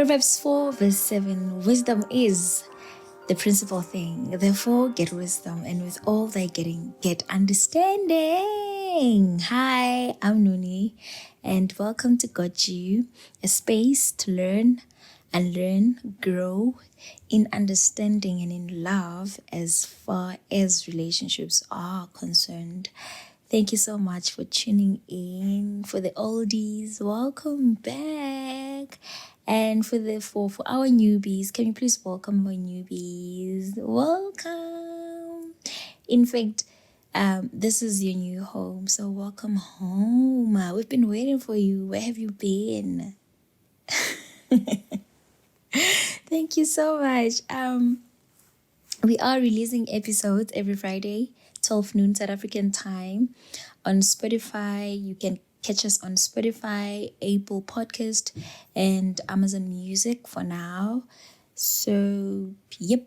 Proverbs 4 verse 7, wisdom is the principal thing. Therefore, get wisdom, and with all thy getting, get understanding. Hi, I'm Nuni, and welcome to Got You, a space to learn, unlearn, grow in understanding and in love as far as relationships are concerned. Thank you so much for tuning in. For the oldies, welcome back. And for our newbies, can you please welcome our newbies? Welcome. In fact, this is your new home, so welcome home. We've been waiting for you. Where have you been? Thank you so much. We are releasing episodes every Friday, 12 noon South African time on Spotify. You can catch us on Spotify, Apple Podcast, and Amazon Music for now. So, yep,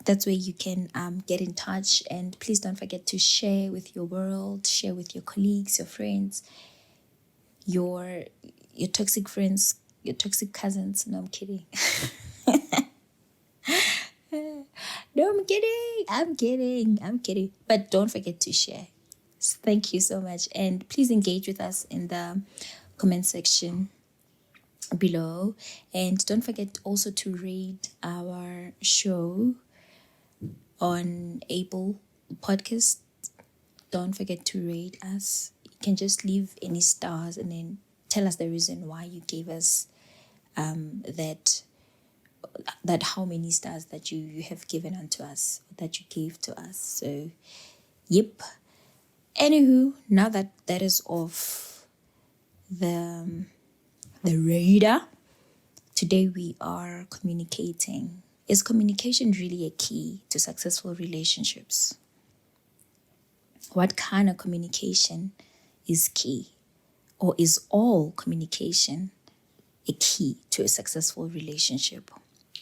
that's where you can get in touch. And please don't forget to share with your world, share with your colleagues, your friends, your toxic friends, your toxic cousins. No, I'm kidding. No, I'm kidding. But don't forget to share. Thank you so much. And please engage with us in the comment section below. And don't forget also to rate our show on Apple Podcast. Don't forget to rate us. You can just leave any stars and then tell us the reason why you gave us that how many stars that you have given unto us, that you gave to us. So, yep. Anywho, now that is off the radar, today we are communicating. Is communication really a key to successful relationships? What kind of communication is key? Or is all communication a key to a successful relationship?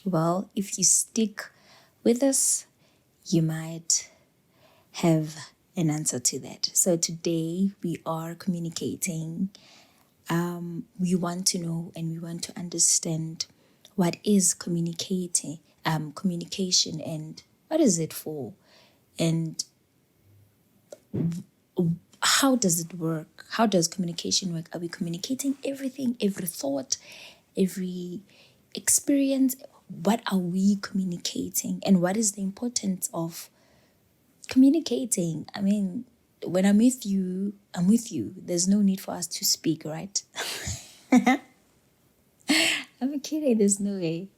Well, if you stick with us, you might have an answer to that. So today we are communicating. We want to know and we want to understand what is communication, and what is it for, and how does it work? How does communication work? Are we communicating everything, every thought, every experience? What are we communicating, and what is the importance of communicating? I mean, when I'm with you, I'm with you. There's no need for us to speak, right? I'm kidding. There's no way.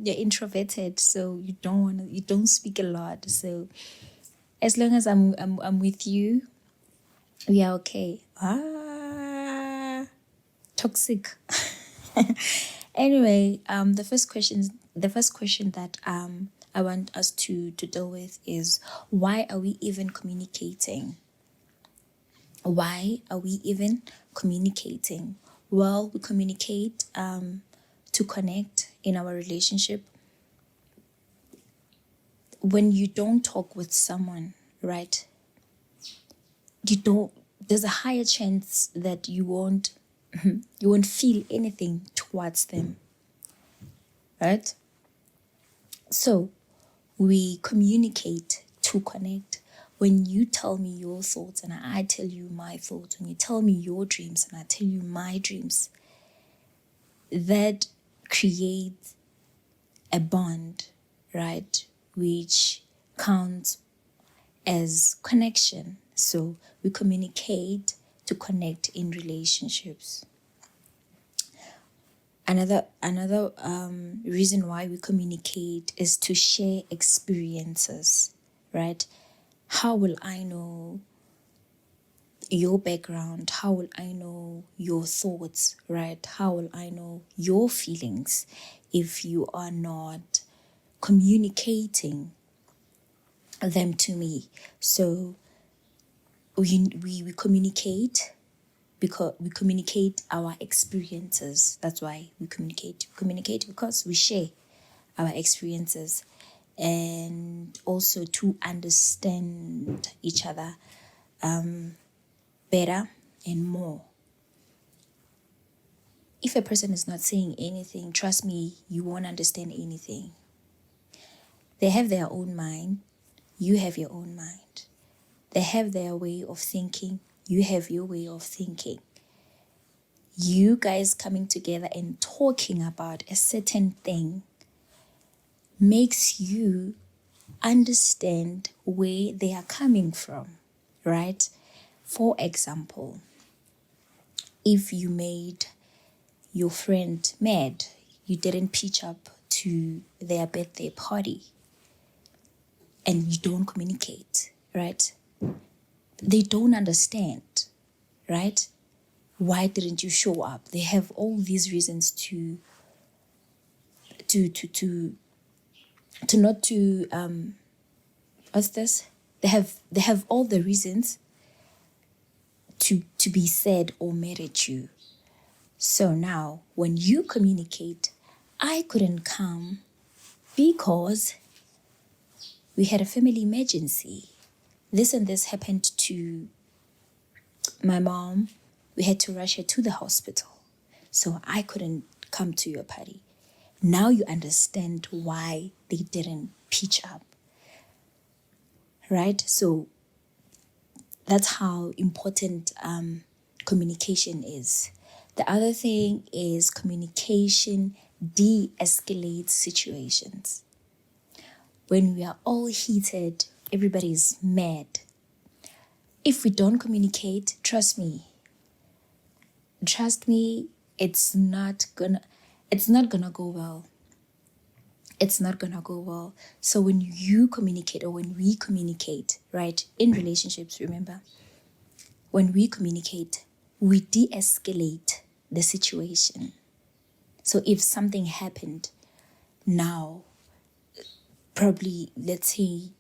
You're introverted, so you don't speak a lot. So as long as I'm with you, we are okay. Toxic. Anyway, the first question that I want us to deal with is, why are we even communicating? Why are we even communicating? Well, we communicate to connect in our relationship. When you don't talk with someone, right? There's a higher chance that you won't feel anything towards them, right? So we communicate to connect. When you tell me your thoughts and I tell you my thoughts, when you tell me your dreams and I tell you my dreams, that creates a bond, right? Which counts as connection. So we communicate to connect in relationships. Another reason why we communicate is to share experiences, right? How will I know your background? How will I know your thoughts, right? How will I know your feelings if you are not communicating them to me? So we communicate because we communicate our experiences. That's why we communicate. We communicate because we share our experiences, and also to understand each other better and more. if a person is not saying anything, trust me, you won't understand anything. They have their own mind. You have your own mind. They have their way of thinking. You have your way of thinking. You guys coming together and talking about a certain thing makes you understand where they are coming from, right? For example, if you made your friend mad, you didn't pitch up to their birthday party, and you don't communicate, right? They don't understand, right? Why didn't you show up? They have all these reasons to not to what's this? They have all the reasons to be sad or mad at you. So now when you communicate, I couldn't come because we had a family emergency. This and this happened to my mom. We had to rush her to the hospital. So I couldn't come to your party. Now you understand why they didn't pitch up. Right? So that's how important communication is. The other thing is communication de-escalates situations. When we are all heated, everybody's mad. If we don't communicate, trust me, it's not gonna go well. It's not gonna go well. So when you communicate, or when we communicate, right, in relationships, remember, when we communicate, we de-escalate the situation. So if something happened now, probably, let's say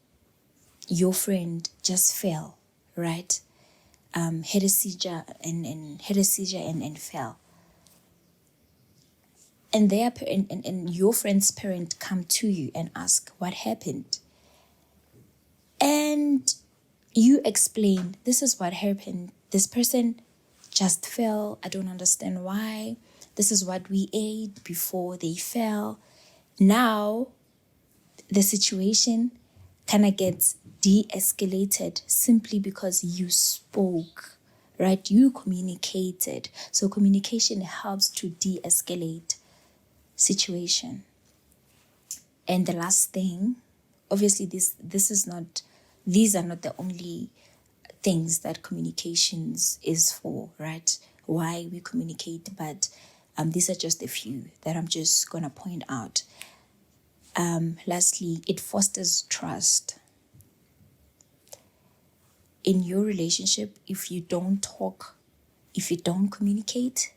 your friend just fell, right? Had a seizure and fell. And and your friend's parent come to you and ask what happened. And you explain, this is what happened. This person just fell. I don't understand why. This is what we ate before they fell. Now, the situation kind of gets de-escalated simply because you spoke, right? You communicated. So communication helps to de-escalate situation. And the last thing, obviously these are not the only things that communications is for, right? Why we communicate, but these are just a few that I'm just gonna point out. Lastly, it fosters trust. In your relationship, if you don't talk, if you don't communicate,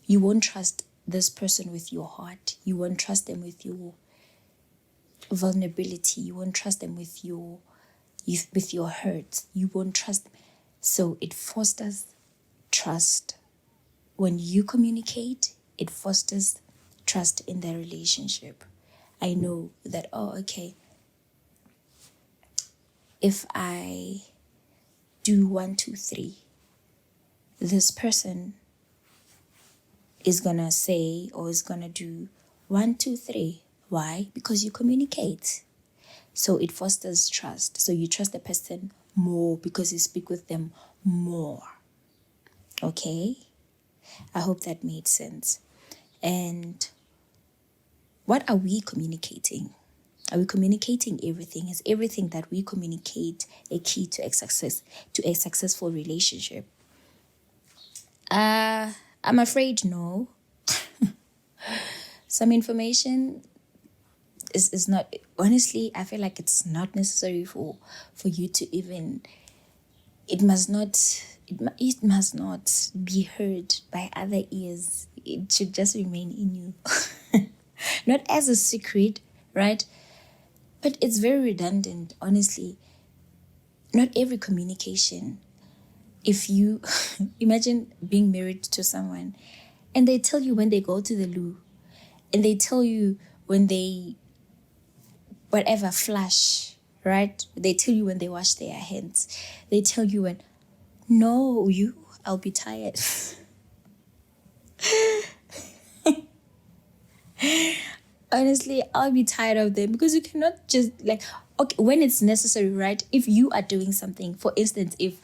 you won't trust this person with your heart. You won't trust them with your vulnerability. You won't trust them with your hurts. You won't trust them. So it fosters trust. When you communicate, it fosters trust in the relationship. I know that, okay, if I do 1, 2, 3, this person is gonna say or is gonna do 1, 2, 3. Why? Because you communicate. So it fosters trust. So you trust the person more because you speak with them more. Okay? I hope that made sense. And what are we communicating? Are we communicating everything? Is everything that we communicate a key to a successful relationship? I'm afraid no. Some information is not, honestly, I feel like it's not necessary for you to even, it must not be heard by other ears. It should just remain in you. Not as a secret, right? But it's very redundant, honestly. Not every communication. If you imagine being married to someone and they tell you when they go to the loo, and they tell you when they whatever flush, right? They tell you when they wash their hands. They tell you when, no, I'll be tired. Honestly, I'll be tired of them because you cannot just like, okay, when it's necessary, right? If you are doing something, for instance, if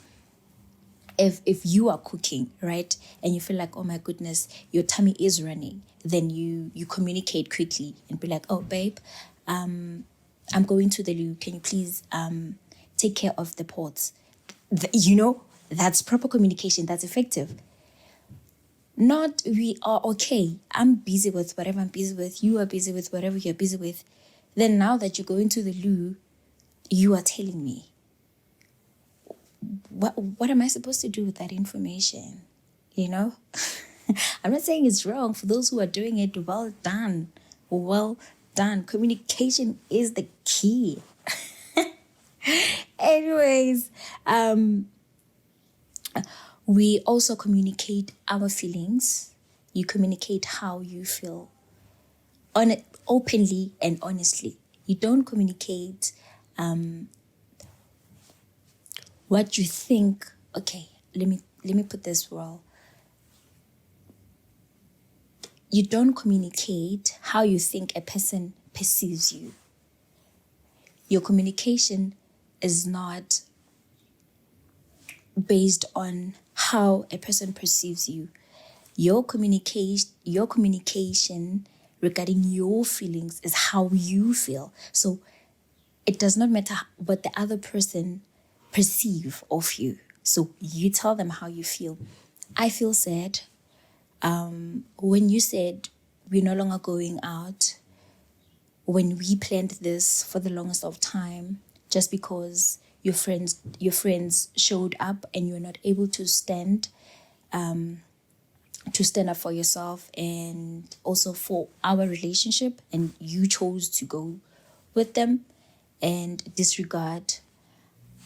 you are cooking, right, and you feel like, oh my goodness, your tummy is running, then you communicate quickly and be like, oh babe, I'm going to the loo, can you please take care of the pots? That's proper communication, that's effective. Not we are okay, I'm busy with whatever I'm busy with, you are busy with whatever you're busy with, then now that you're going to the loo, you are telling me. What am I supposed to do with that information? You know? I'm not saying it's wrong. For those who are doing it, well done. Well done. Communication is the key. Anyways, we also communicate our feelings. You communicate how you feel on it openly and honestly. You don't communicate what you think. Okay, let me put this well. You don't communicate how you think a person perceives you. Your communication is not based on how a person perceives you. Your communication regarding your feelings is how you feel. So it does not matter what the other person perceive of you. So you tell them how you feel. I feel sad. When you said we're no longer going out, when we planned this for the longest of time, just because your friends showed up and you're not able to stand up for yourself and also for our relationship, and you chose to go with them and disregard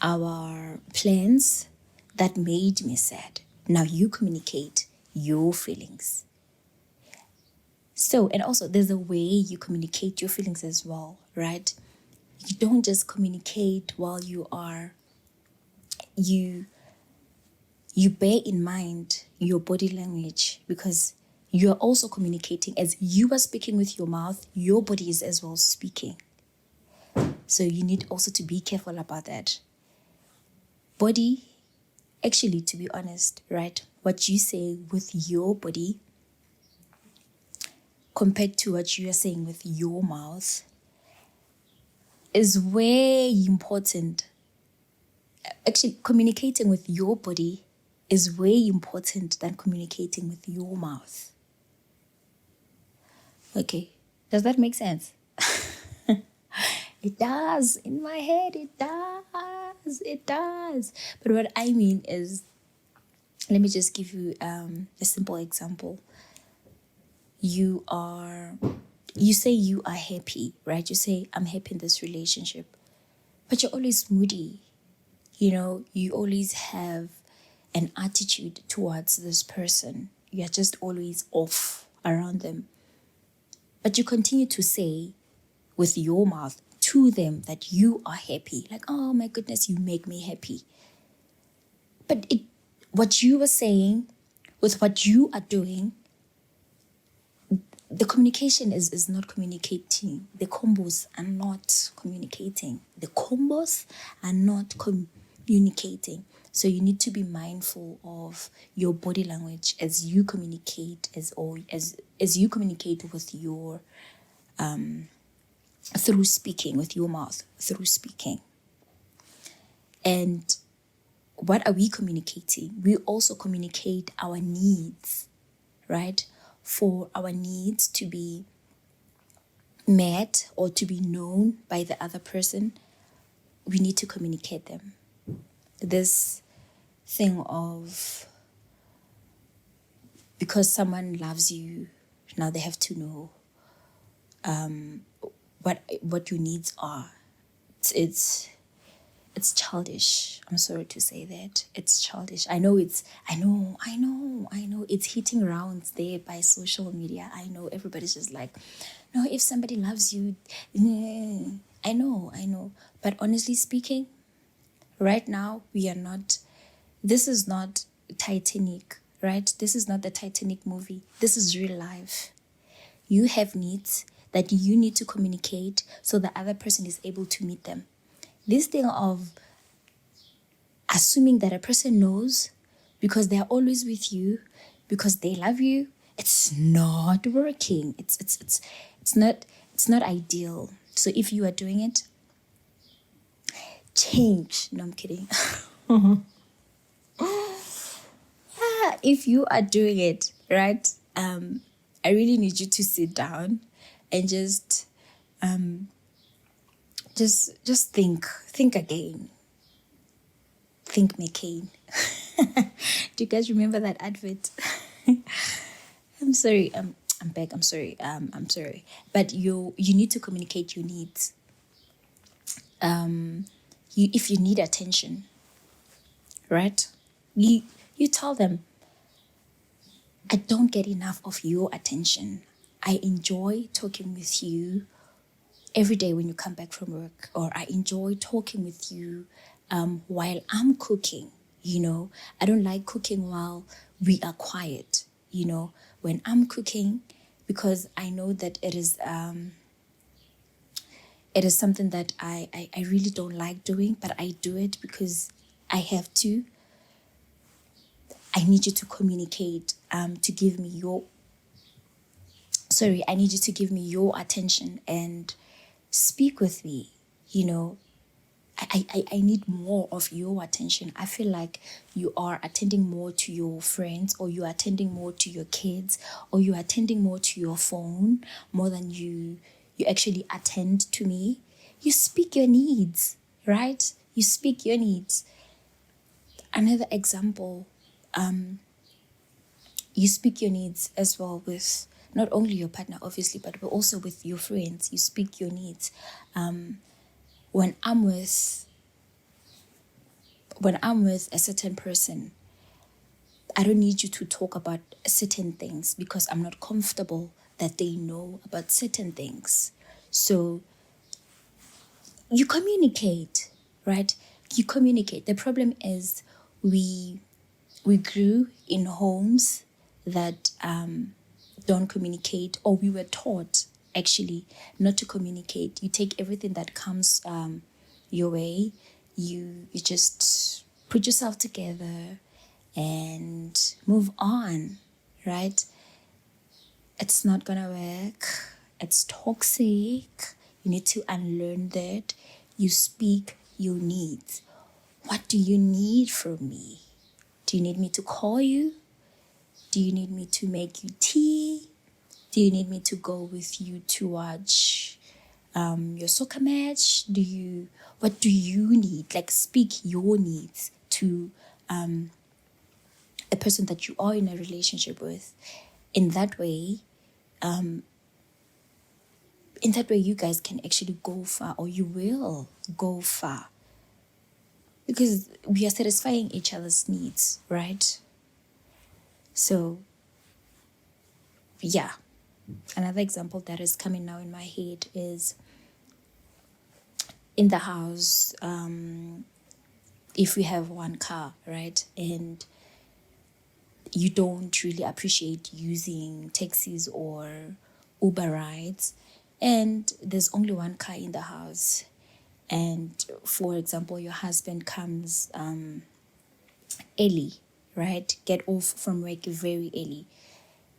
our plans, that made me sad. Now you communicate your feelings. So, and also there's a way you communicate your feelings as well, right? You don't just communicate while you bear in mind your body language, because you're also communicating. As you are speaking with your mouth, your body is as well speaking. So you need also to be careful about that. Body, actually, to be honest, right, what you say with your body compared to what you are saying with your mouth is way important. Actually, communicating with your body is way important than communicating with your mouth. Okay, does that make sense? It does. In my head, it does. It does. But what I mean is, let me just give you a simple example. You say you are happy, right? You say, I'm happy in this relationship. But you're always moody. You always have an attitude towards this person. You're just always off around them. But you continue to say with your mouth to them that you are happy. Like, oh my goodness, you make me happy. But what you were saying with what you are doing, the communication is not communicating. The combos are not communicating. The combos are not communicating. So you need to be mindful of your body language as you communicate, as you communicate with your through speaking, with your mouth, through speaking. And what are we communicating? We also communicate our needs, right? For our needs to be met or to be known by the other person, we need to communicate them. This thing of, because someone loves you, now they have to know what your needs are. It's childish. I'm sorry to say that. It's childish. I know it's hitting rounds there by social media. I know everybody's just like, no, if somebody loves you, I know. But honestly speaking, right now this is not Titanic, right? This is not the Titanic movie. This is real life. You have needs that you need to communicate so the other person is able to meet them. This thing of assuming that a person knows because they're always with you, because they love you, it's not working. It's not ideal. So if you are doing it, change. No, I'm kidding. If you are doing it, right? I really need you to sit down and just think again. Think McCain. Do you guys remember that advert? I'm sorry. I'm back. I'm sorry. I'm sorry. But you need to communicate your needs. If you need attention, right? You tell them, I don't get enough of your attention. I enjoy talking with you every day when you come back from work, or I enjoy talking with you while I'm cooking. I don't like cooking while we are quiet. When I'm cooking, because I know that it is something that I really don't like doing, but I do it because I have to. I need you to communicate, to give me I need you to give me your attention and speak with me. I need more of your attention. I feel like you are attending more to your friends, or you are attending more to your kids, or you are attending more to your phone more than you actually attend to me. You speak your needs, right? You speak your needs. Another example, you speak your needs as well with not only your partner, obviously, but also with your friends. You speak your needs. When I'm with a certain person, I don't need you to talk about certain things because I'm not comfortable that they know about certain things. So you communicate, right? You communicate. The problem is we grew in homes that don't communicate, or we were taught actually not to communicate. You take everything that comes your way. You just put yourself together and move on, right? It's not gonna work. It's toxic. You need to unlearn that. You speak your needs. What do you need from me? Do you need me to call you? Do you need me to make you tea? Do you need me to go with you to watch your soccer match? What do you need? Like, speak your needs to a person that you are in a relationship with. In that way, you guys can actually go far, or you will go far, because we are satisfying each other's needs, right? So, yeah. Another example that is coming now in my head is in the house, if we have one car, right? And you don't really appreciate using taxis or Uber rides, and there's only one car in the house. And for example, your husband comes early, right? Get off from work very early,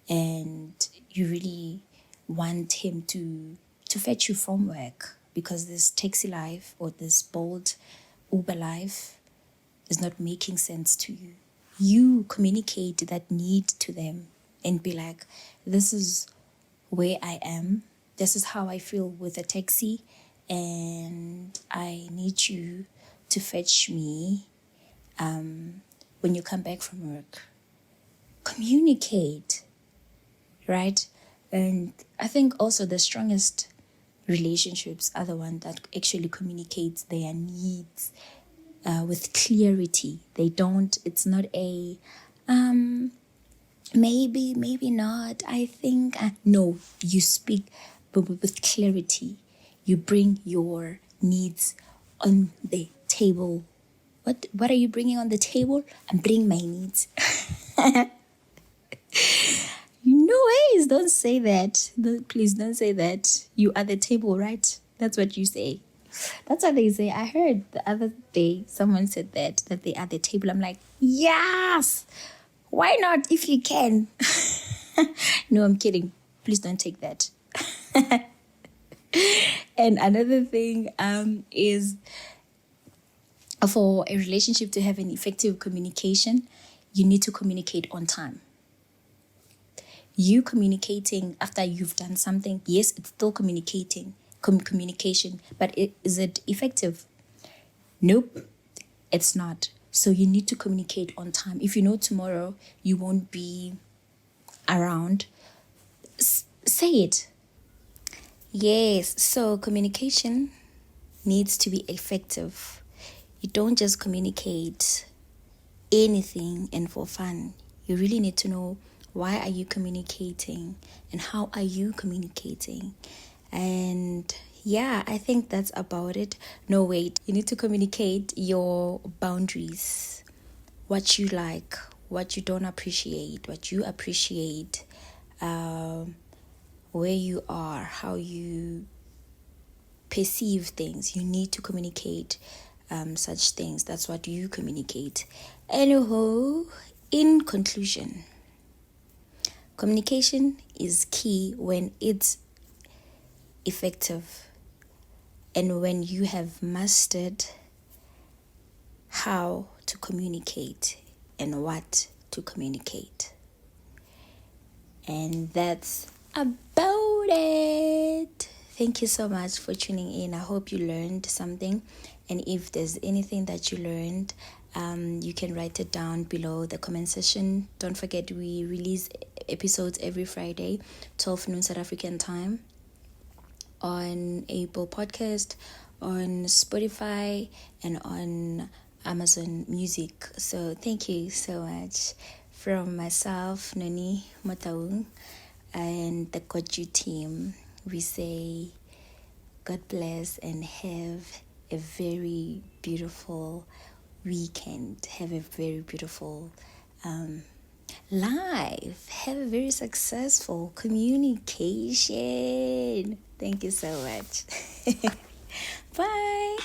and you really want him to fetch you from work, because this taxi life or this Bolt Uber life is not making sense to you. You communicate that need to them and be like, this is where I am. This is how I feel with a taxi, and I need you to fetch me when you come back from work. Communicate, right? And I think also the strongest relationships are the ones that actually communicates their needs with clarity. It's not a maybe not, I think. No, you speak but with clarity. You bring your needs on the table. What are you bringing on the table? I'm bringing my needs. ways. Don't say that. Please don't say that. You are the table, right? That's what you say. That's what they say. I heard the other day someone said that they are the table. I'm like, yes. Why not if you can? No, I'm kidding. Please don't take that. And another thing is for a relationship to have an effective communication, you need to communicate on time. You communicating after you've done something, yes, it's still communication, but is it effective? Nope, it's not. So you need to communicate on time. If you know tomorrow you won't be around, say it. Yes, so communication needs to be effective. You don't just communicate anything and for fun. You really need to know why are you communicating and how are you communicating. And yeah, I think that's about it. No, wait, you need to communicate your boundaries, what you like, what you don't appreciate, what you appreciate, where you are, how you perceive things. You need to communicate such things. That's what you communicate. Anyhow, in conclusion, communication is key when it's effective and when you have mastered how to communicate and what to communicate. And that's about it. Thank you so much for tuning in. I hope you learned something. And if there's anything that you learned, you can write it down below the comment section. Don't forget, we release episodes every Friday, 12 noon South African time, on Apple Podcast, on Spotify, and on Amazon Music. So thank you so much. From myself, Noni Mataung, and the Koju team, we say God bless and have a very beautiful weekend. Have a very beautiful life. Have a very successful communication. Thank you so much. Bye.